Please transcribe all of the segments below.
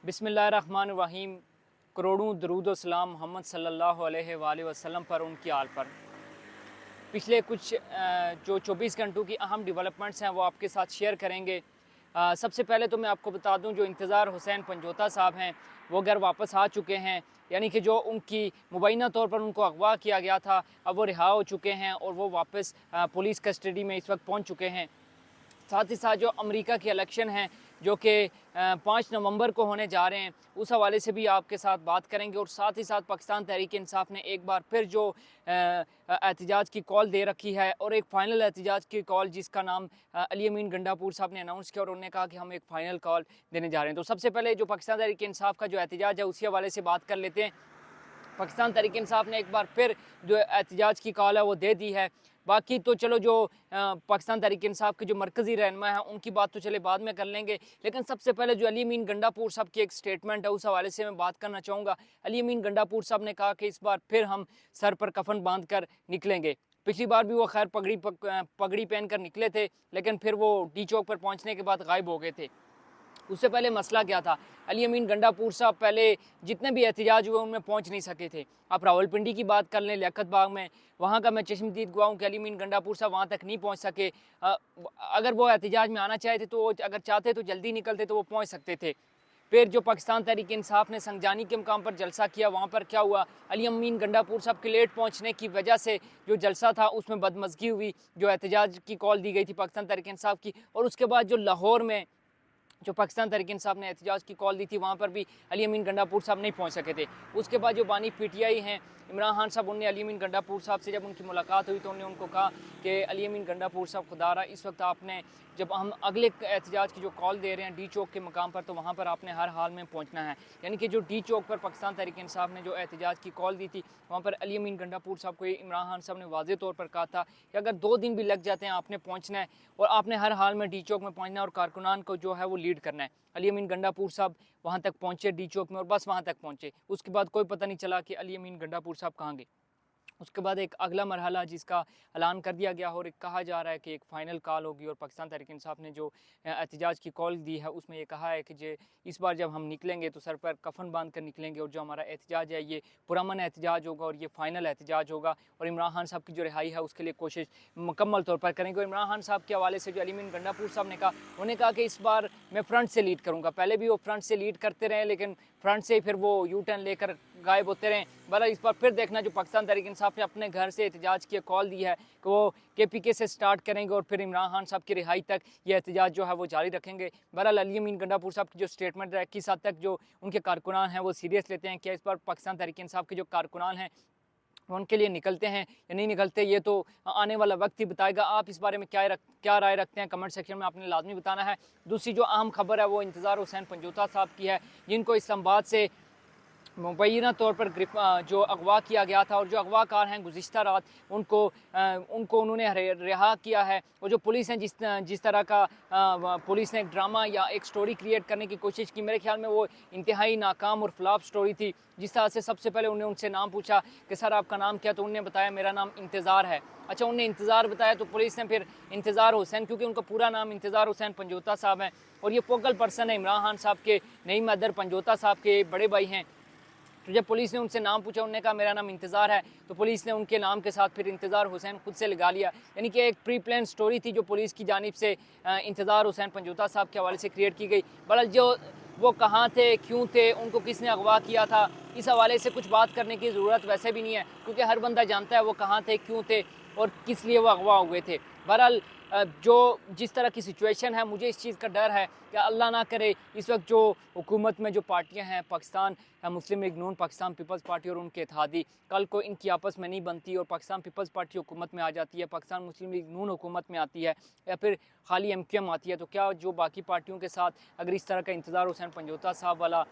बिस्मिल्लाहिर्रहमानिर्रहीम। करोड़ों दरूद व सलाम मोहम्मद सल्लल्लाहु अलैहि वसल्लम पर, उनकी आल पर। पिछले कुछ जो 24 घंटों की अहम डेवलपमेंट्स हैं वो आपके साथ शेयर करेंगे। सबसे पहले तो मैं आपको बता दूं, जो इंतज़ार हुसैन पंजोता साहब हैं वो घर वापस आ चुके हैं। यानी कि जो उनकी मुबैना तौर पर उनको अगवा किया गया था, अब वो रिहा हो चुके हैं और वो वापस पुलिस कस्टडी में इस वक्त पहुंच चुके हैं। साथ ही साथ जो अमेरिका के इलेक्शन हैं जो कि 5 नवंबर को होने जा रहे हैं, उस हवाले से भी आपके साथ बात करेंगे। और साथ ही साथ पाकिस्तान तहरीक इंसाफ ने एक बार फिर जो एहतजाज की कॉल दे रखी है, और एक फ़ाइनल एहतजाज की कॉल जिसका नाम अली अमीन गंडापुर साहब ने अनाउंस किया, और उन्होंने कहा कि हम एक फ़ाइनल कॉल देने जा रहे हैं। तो सबसे पहले जो पाकिस्तान तहरीक इंसाफ का जो एहतजाज है उसी हवाले से बात कर लेते हैं। पाकिस्तान तहरीक इंसाफ ने एक बार फिर जो एहतजाज की कॉल है वो दे दी है। बाकी तो चलो, जो पाकिस्तान तहरीक इंसाफ के जो मरकज़ी रहनुमा हैं उनकी बात तो चले बाद में कर लेंगे, लेकिन सबसे पहले जो अली अमीन गंडापुर साहब की एक स्टेटमेंट है उस हवाले से मैं बात करना चाहूँगा। अली अमीन गंडापुर साहब ने कहा कि इस बार फिर हम सर पर कफन बांध कर निकलेंगे। पिछली बार भी वो खैर पगड़ी पहन कर निकले थे, लेकिन फिर वो डी चौक पर पहुँचने के बाद गायब हो गए थे। उससे पहले मसला क्या था, अली अमीन गंडापुर साहब पहले जितने भी एहतजाज हुए उनमें पहुंच नहीं सके थे। आप रावलपिंडी की बात कर लें, लियाकत बाग में, वहां का मैं चश्मदीद गवाह हूं कि अली अमीन गंडापुर साहब वहां तक नहीं पहुंच सके। अगर वो एहतजाज में आना चाहते तो, अगर चाहते तो जल्दी निकलते तो वो पहुंच सकते थे। फिर जो पाकिस्तान तहरीक इंसाफ ने संगजानी के मुकाम पर जलसा किया, वहाँ पर क्या हुआ, अली अमीन गंडापुर साहब के लेट पहुँचने की वजह से जो जलसा था उसमें बदमज़गी हुई, जो एहतजाज की कॉल दी गई थी पाकिस्तान तहरीक इंसाफ की। और उसके बाद जो लाहौर में जो पाकिस्तान तहरीक इंसाफ ने एहतजाज की कॉल दी थी, वहाँ पर भी अली अमीन गंडापुर साहब नहीं पहुँच सके थे। उसके बाद जो बानी पीटीआई हैं इमरान खान साहब, उनने अली अमीन गंडापुर साहब से जब उनकी मुलाकात हुई तो उन्होंने उनको कहा कि अली अमीन गंडापुर साहब, खुदारा इस वक्त आपने, जब हम अगले एहतजाज की जो कॉल दे रहे हैं डी चौक के मकाम पर, तो वहाँ पर आपने हर हाल में पहुँचना है। यानी कि जो डी चौक पर पाकिस्तान तहरीक इंसाफ ने जो एहतजाज की कॉल दी थी, वहाँ पर अली अमीन गंडापुर साहब को इमरान खान साहब ने वाज़े तौर पर कहा था कि अगर 2 दिन भी लग जाते हैं आपने पहुँचना है, और आपने हर हाल में डी चौक में पहुँचना है, और कारकुनान को जो है वो लीड करना है। अली अमीन गंडापुर साहब वहाँ तक पहुँचे डी चौक में, और बस वहाँ तक पहुँचे। उसके बाद कोई पता नहीं चला कि अली अमीन गंडापुर साहब कहाँ गए। उसके बाद एक अगला मरहला जिसका ऐलान कर दिया गया, और एक कहा जा रहा है कि एक फ़ाइनल कॉल होगी, और पाकिस्तान तहरीक इंसाफ ने जो एहतजाज की कॉल दी है उसमें ये कहा है कि जे इस बार जब हम निकलेंगे तो सर पर कफन बांध कर निकलेंगे, और जो हमारा एहतजाज है ये पुरअमन एहतजाज होगा, और ये फ़ाइनल एहतजाज होगा, और इमरान खान साहब की जो रिहाई है उसके लिए कोशिश मुकम्मल तौर पर करेंगे। और इमरान खान साहब के हवाले से जो अली अमीन गंडापुर साहब ने कहा, उन्होंने कहा कि इस बार मैं फ्रंट से लीड करूँगा। पहले भी वो फ्रंट से लीड करते रहे, लेकिन फ्रंट से फिर वो यू टर्न लेकर गायब होते रहे। बहरहाल इस बार फिर देखना, जो पाकिस्तान तहरीक इंसाफ ने अपने घर से एहतजाज की कॉल दी है कि वो KPK से स्टार्ट करेंगे, और फिर इमरान खान साहब की रिहाई तक ये एहतजाज जो है वो जारी रखेंगे। बहरहाल अली अमीन गंडापुर साहब की जो स्टेटमेंट है, किस हद तक जो उनके कारकुनान हैं वो सीरियस लेते हैं, कि इस बार पाकिस्तान तहरीक इंसाफ के जो कारकुनान हैं उनके लिए निकलते हैं या नहीं निकलते, ये तो आने वाला वक्त ही बताएगा। आप इस बारे में क्या राय रखते हैं, कमेंट सेक्शन में आपने लाजमी बताना है। दूसरी जो अहम खबर है वो इंतज़ार हुसैन पंजोता साहब की है, जिनको इस्लामाबाद से मुबैना तौर पर जो अगवा किया गया था, और जो अगवाकार हैं गुज़िश्ता रात उनको उन्होंने रिहा किया है। और जो पुलिस है, जिस तरह का पुलिस ने एक ड्रामा या एक स्टोरी क्रिएट करने की कोशिश की, मेरे ख्याल में वो इंतहाई नाकाम और फ्लॉप स्टोरी थी। जिस तरह से सबसे पहले उन्हें उनसे नाम पूछा कि सर आपका नाम क्या, तो उन्होंने बताया मेरा नाम इंतज़ार है। अच्छा, उन्हें इंतज़ार बताया तो पुलिस ने फिर इंतज़ार हुसैन, क्योंकि उनका पूरा नाम इंतज़ार हुसैन पंजोता साहब है, और ये फोकल पर्सन है इमरान खान साहब के नईम अदर पंजोता साहब के बड़े भाई हैं। तो जब पुलिस ने उनसे नाम पूछा, उन्होंने कहा मेरा नाम इंतज़ार है, तो पुलिस ने उनके नाम के साथ फिर इंतज़ार हुसैन खुद से लगा लिया। यानी कि एक प्री प्लान स्टोरी थी जो पुलिस की जानिब से इंतज़ार हुसैन पंजोता साहब के हवाले से क्रिएट की गई। बहरहाल जो वो कहाँ थे, क्यों थे, उनको किसने अगवा किया था, इस हवाले से कुछ बात करने की ज़रूरत वैसे भी नहीं है, क्योंकि हर बंदा जानता है वो कहाँ थे, क्यों थे, और किस लिए वो अगवा हुए थे। बहरहाल जो जिस तरह की सिचुएशन है, मुझे इस चीज़ का डर है कि अल्लाह ना करे इस वक्त जो हुकूमत में जो पार्टियां हैं, पाकिस्तान मुस्लिम लीग नून, पाकिस्तान पीपल्स पार्टी और उनके इत्तेहादी, कल को इनकी आपस में नहीं बनती और पाकिस्तान पीपल्स पार्टी हुकूमत में आ जाती है, पाकिस्तान मुस्लिम लीग नून हुकूमत में आती है, या फिर खाली MQM आती है, तो क्या जो बाकी पार्टियों के साथ अगर इस तरह का इंतज़ार हुसैन पंजोता साहब वाला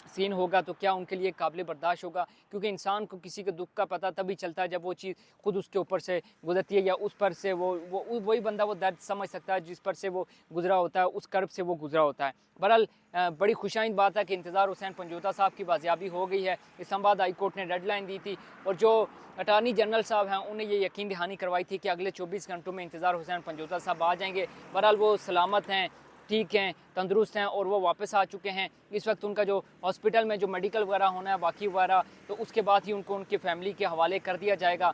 सीन होगा तो क्या उनके लिए काबिल बर्दाश्त होगा? क्योंकि इंसान को किसी के दुख का पता तभी चलता है जब वो चीज़ खुद उसके ऊपर से गुजरती है, या उस पर से वो वही बंदा वो दर्द समझ सकता है जिस पर से वो गुजरा होता है, उस कर्ब से वो गुजरा होता है। बहरहाल बड़ी खुशाइंद बात है कि इंतज़ार हुसैन पंजोता साहब की बाजियाबी हो गई है। इस्लामाबाद हाई कोर्ट ने डेडलाइन दी थी, और जो अटार्नी जनरल साहब हैं उन्हें ये यकीन दहानी करवाई थी कि अगले 24 घंटों में इंतज़ार हुसैन पंजोता साहब आ जाएंगे। बहरहाल वो सलामत हैं, ठीक हैं, तंदुरुस्त हैं और वो वापस आ चुके हैं। इस वक्त उनका जो हॉस्पिटल में जो मेडिकल वगैरह होना है बाकी वगैरह, तो उसके बाद ही उनको उनकी फैमिली के हवाले कर दिया जाएगा।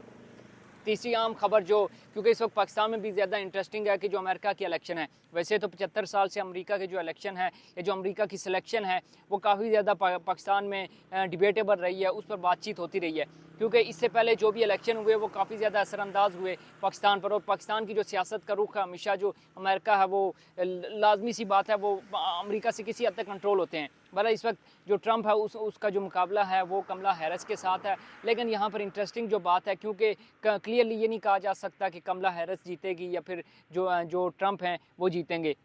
तीसरी आम खबर जो, क्योंकि इस वक्त पाकिस्तान में भी ज़्यादा इंटरेस्टिंग है कि जो अमेरिका की इलेक्शन है, वैसे तो 75 साल से अमेरिका के जो इलेक्शन है या जो अमेरिका की सिलेक्शन है वो काफ़ी ज़्यादा पाकिस्तान में डिबेटेबल रही है, उस पर बातचीत होती रही है, क्योंकि इससे पहले जो भी इलेक्शन हुए वो काफ़ी ज़्यादा असरअंदाज हुए पाकिस्तान पर, और पाकिस्तान की जो सियासत का रुख है हमेशा जो अमेरिका है वो लाजमी सी बात है वो अमेरिका से किसी हद तक कंट्रोल होते हैं। भला इस वक्त जो ट्रंप है उसका जो मुकाबला है वो कमला हैरिस के साथ है, लेकिन यहाँ पर इंटरेस्टिंग जो बात है, क्योंकि क्लियरली ये नहीं कहा जा सकता कि कमला हैरिस जीतेगी या फिर जो ट्रंप हैं वो जीतेंगे।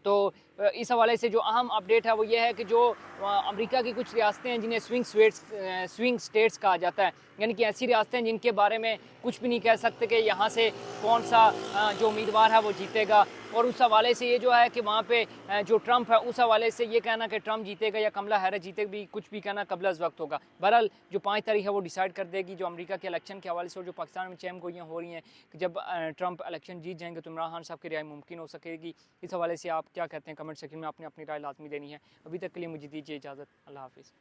तो इस हवाले से जो अहम अपडेट है वो ये है कि जो अमेरिका की कुछ रियासतें हैं जिन्हें स्विंग स्टेट्स कहा जाता है, यानी कि ऐसी रियासतें हैं जिनके बारे में कुछ भी नहीं कह सकते कि यहाँ से कौन सा जो उम्मीदवार है वो जीतेगा, और उस हवाले से ये जो है कि वहाँ पे जो ट्रंप है उस हवाले से ये कहना कि ट्रंप जीतेगा या कमला हैरिस जीतेगी भी कुछ भी कहना कबल अज़ वक्त होगा। बहरहाल जो 5 तारीख है वो डिसाइड कर देगी जो अमेरिका के इलेक्शन के हवाले से, और जो पाकिस्तान में चहम गोइयाँ हो रही हैं कि जब ट्रंप इलेक्शन जीत जाएंगे तो इमरान खान साहब की रिहाई मुमकिन हो सकेगी। इस हवाले से आप क्या कहते हैं कमेंट सेक्शन में आपने अपनी राय लाजमी देनी है। अभी तक के लिए मुझे दीजिए इजाज़त। अल्लाह हाफिज़।